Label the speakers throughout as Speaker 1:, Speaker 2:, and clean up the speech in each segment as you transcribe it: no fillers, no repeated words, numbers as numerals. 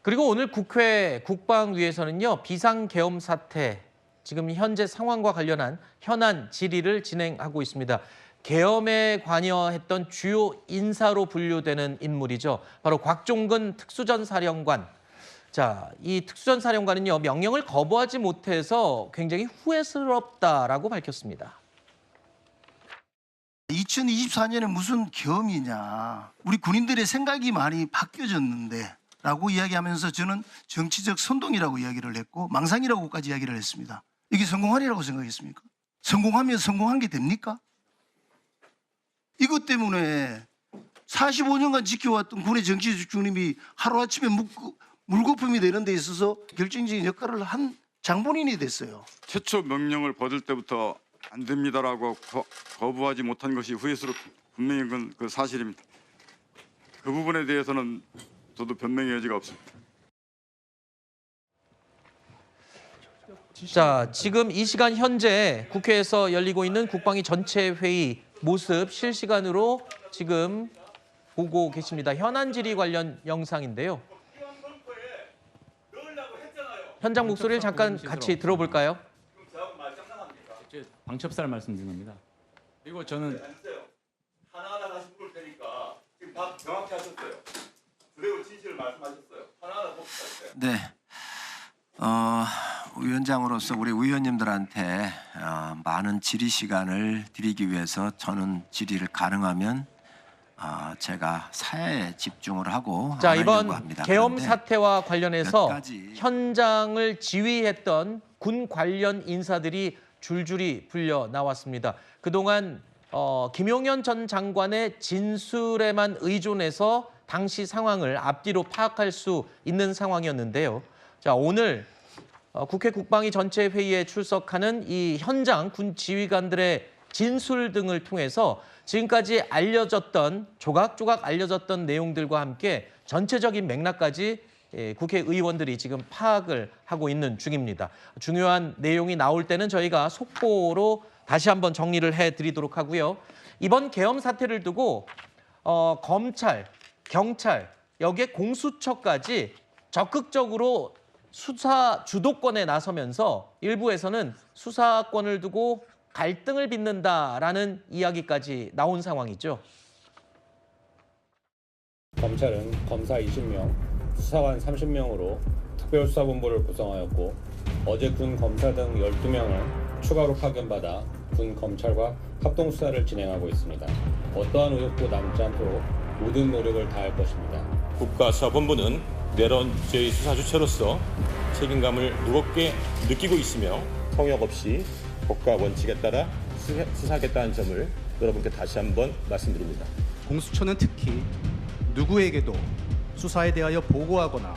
Speaker 1: 그리고 오늘 국회 국방위에서는요, 비상계엄 사태, 지금 현재 상황과 관련한 현안 질의를 진행하고 있습니다. 계엄에 관여했던 주요 인사로 분류되는 인물이죠. 바로 곽종근 특수전사령관. 자, 이 특수전사령관은요, 명령을 거부하지 못해서 굉장히 후회스럽다라고 밝혔습니다.
Speaker 2: 2024년에 무슨 계엄이냐. 우리 군인들의 생각이 많이 바뀌어졌는데 라고 이야기하면서 저는 정치적 선동이라고 이야기를 했고 망상이라고까지 이야기를 했습니다. 이게 성공하리라고 생각했습니까? 성공하면 성공한 게 됩니까? 이것 때문에 45년간 지켜왔던 군의 정치적 중립이 하루아침에 물거품이 되는 데 있어서 결정적인 역할을 한 장본인이 됐어요.
Speaker 3: 최초 명령을 받을 때부터 안 됩니다라고 거부하지 못한 것이 후회스럽고 분명히 그건 그 사실입니다. 그 부분에 대해서는 저도 변명의 여지가 없습니다.
Speaker 1: 자, 지금 이 시간 현재 국회에서 열리고 있는 국방위 전체 회의 모습 실시간으로 지금 보고 계십니다. 현안 질의 관련 영상인데요. 현장 목소리를 잠깐 같이 들어볼까요?
Speaker 4: 방첩살 말씀드립니다. 그리고 저는
Speaker 5: 하나하나 다시 물을 테니까 지금 답 정확히 하셨어요. 그대로 진실을 말씀하셨어요. 하나하나 봅시다.
Speaker 6: 네. 위원장으로서 우리 위원님들한테 많은 질의 시간을 드리기 위해서 저는 질의를 가능하면 제가 사회에 집중을 하고
Speaker 1: 자,
Speaker 6: 안
Speaker 1: 이번
Speaker 6: 하려고 합니다.
Speaker 1: 계엄
Speaker 6: 그런데
Speaker 1: 사태와 관련해서
Speaker 6: 몇 가지
Speaker 1: 현장을 지휘했던 군 관련 인사들이 줄줄이 불려 나왔습니다. 그동안 김용현 전 장관의 진술에만 의존해서 당시 상황을 앞뒤로 파악할 수 있는 상황이었는데요. 자, 오늘 국회 국방위 전체 회의에 출석하는 이 현장 군 지휘관들의 진술 등을 통해서 지금까지 알려졌던 조각조각 알려졌던 내용들과 함께 전체적인 맥락까지 국회의원들이 지금 파악을 하고 있는 중입니다. 중요한 내용이 나올 때는 저희가 속보로 다시 한번 정리를 해드리도록 하고요. 이번 계엄 사태를 두고 검찰, 경찰, 여기에 공수처까지 적극적으로 수사 주도권에 나서면서 일부에서는 수사권을 두고 갈등을 빚는다라는 이야기까지 나온 상황이죠.
Speaker 7: 검찰은 검사 20명, 수사관 30명으로 특별수사본부를 구성하였고 어제 군 검사 등 12명을 추가로 파견받아 군 검찰과 합동수사를 진행하고 있습니다. 어떠한 의혹도 남지 않도록 모든 노력을 다할 것입니다.
Speaker 8: 국가수사본부는 내란죄의 수사 주체로서 책임감을 무겁게 느끼고 있으며 통역 없이 법과 원칙에 따라 수사하겠다는 점을 여러분께 다시 한번 말씀드립니다.
Speaker 9: 공수처는 특히 누구에게도 수사에 대하여 보고하거나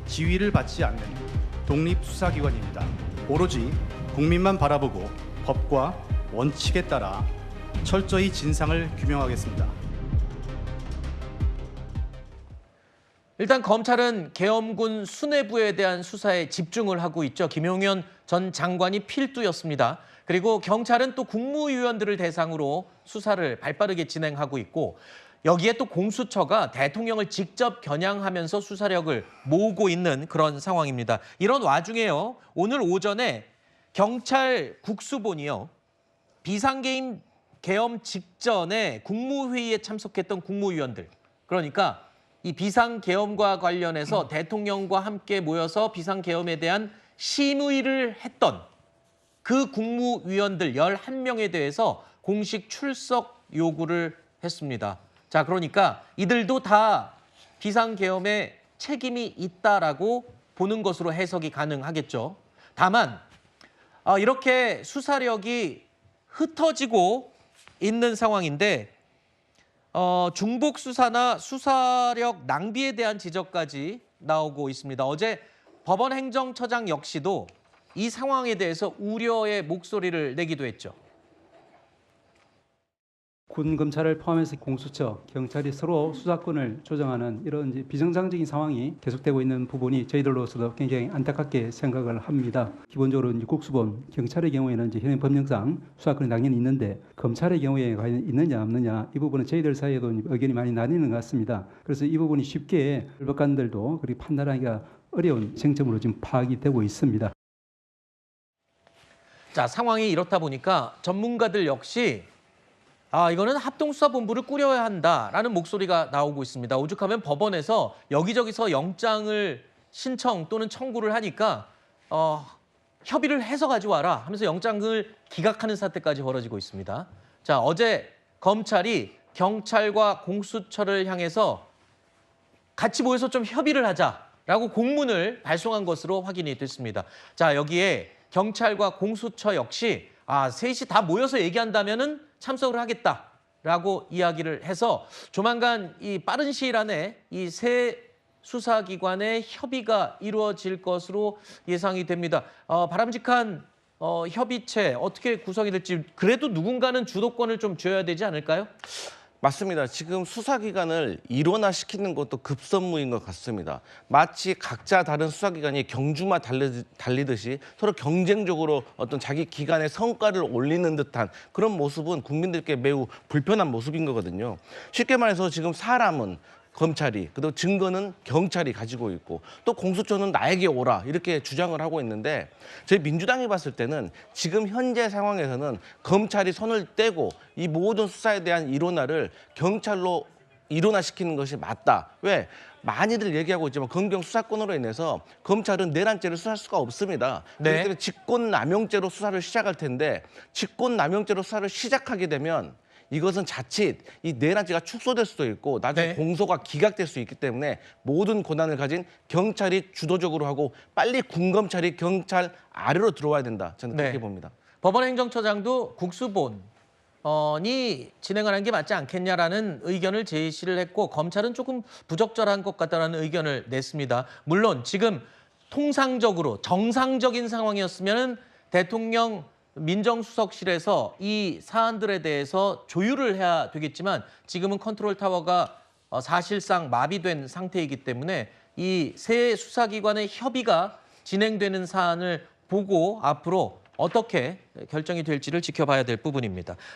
Speaker 9: 지휘를 받지 않는 독립수사기관입니다. 오로지 국민만 바라보고 법과 원칙에 따라 철저히 진상을 규명하겠습니다.
Speaker 1: 일단 검찰은 계엄군 수뇌부에 대한 수사에 집중을 하고 있죠. 김용현 전 장관이 필두였습니다. 그리고 경찰은 또 국무위원들을 대상으로 수사를 발빠르게 진행하고 있고 여기에 또 공수처가 대통령을 직접 겨냥하면서 수사력을 모으고 있는 그런 상황입니다. 이런 와중에요. 오늘 오전에 경찰 국수본이요. 비상계엄 직전에 국무회의에 참석했던 국무위원들. 그러니까 이 비상계엄과 관련해서 대통령과 함께 모여서 비상계엄에 대한 심의를 했던 그 국무위원들 11명에 대해서 공식 출석 요구를 했습니다. 자, 그러니까 이들도 다 비상계엄에 책임이 있다라고 보는 것으로 해석이 가능하겠죠. 다만 이렇게 수사력이 흩어지고 있는 상황인데 중복 수사나 수사력 낭비에 대한 지적까지 나오고 있습니다. 어제 법원 행정처장 역시도 이 상황에 대해서 우려의 목소리를 내기도 했죠.
Speaker 10: 군 검찰을 포함해서 공수처, 경찰이 서로 수사권을 조정하는 이런 이제 비정상적인 상황이 계속되고 있는 부분이 저희들로서도 굉장히 안타깝게 생각을 합니다. 기본적으로 이제 국수본, 경찰의 경우에는 이제 현행 법령상 수사권이 당연히 있는데 검찰의 경우에 과연 있느냐 없느냐 이 부분은 저희들 사이에도 의견이 많이 나뉘는 것 같습니다. 그래서 이 부분이 쉽게 법관들도 그렇게 판단하기가 어려운 쟁점으로 지금 파악이 되고 있습니다.
Speaker 1: 자, 상황이 이렇다 보니까 전문가들 역시 이거는 합동수사본부를 꾸려야 한다라는 목소리가 나오고 있습니다. 오죽하면 법원에서 여기저기서 영장을 신청 또는 청구를 하니까 협의를 해서 가져와라 하면서 영장을 기각하는 사태까지 벌어지고 있습니다. 자, 어제 검찰이 경찰과 공수처를 향해서 같이 모여서 좀 협의를 하자라고 공문을 발송한 것으로 확인이 됐습니다. 자, 여기에 경찰과 공수처 역시 셋이 다 모여서 얘기한다면은 참석을 하겠다라고 이야기를 해서 조만간 이 빠른 시일 안에 이 세 수사기관의 협의가 이루어질 것으로 예상이 됩니다. 바람직한 협의체 어떻게 구성이 될지 그래도 누군가는 주도권을 좀 쥐어야 되지 않을까요?
Speaker 11: 맞습니다. 지금 수사기관을 일원화시키는 것도 급선무인 것 같습니다. 마치 각자 다른 수사기관이 경주마 달리듯이 서로 경쟁적으로 어떤 자기 기관의 성과를 올리는 듯한 그런 모습은 국민들께 매우 불편한 모습인 거거든요. 쉽게 말해서 지금 사람은 검찰이, 그리고 증거는 경찰이 가지고 있고 또 공수처는 나에게 오라 이렇게 주장을 하고 있는데 저희 민주당이 봤을 때는 지금 현재 상황에서는 검찰이 손을 떼고 이 모든 수사에 대한 일원화를 경찰로 일원화시키는 것이 맞다. 왜? 많이들 얘기하고 있지만 검경 수사권으로 인해서 검찰은 내란죄를 수사할 수가 없습니다.
Speaker 1: 네.
Speaker 11: 그렇기 때문에 직권남용죄로 수사를 시작할 텐데 직권남용죄로 수사를 시작하게 되면 이것은 자칫 이 내란죄가 축소될 수도 있고 나중에
Speaker 1: 네.
Speaker 11: 공소가 기각될 수 있기 때문에 모든 권한을 가진 경찰이 주도적으로 하고 빨리 군검찰이 경찰 아래로 들어와야 된다. 저는 그렇게
Speaker 1: 네.
Speaker 11: 봅니다.
Speaker 1: 법원행정처장도 국수본이 진행을 하는 게 맞지 않겠냐라는 의견을 제시를 했고 검찰은 조금 부적절한 것 같다는 의견을 냈습니다. 물론 지금 통상적으로 정상적인 상황이었으면 대통령 민정수석실에서 이 사안들에 대해서 조율을 해야 되겠지만 지금은 컨트롤 타워가 사실상 마비된 상태이기 때문에 이 세 수사기관의 협의가 진행되는 사안을 보고 앞으로 어떻게 결정이 될지를 지켜봐야 될 부분입니다.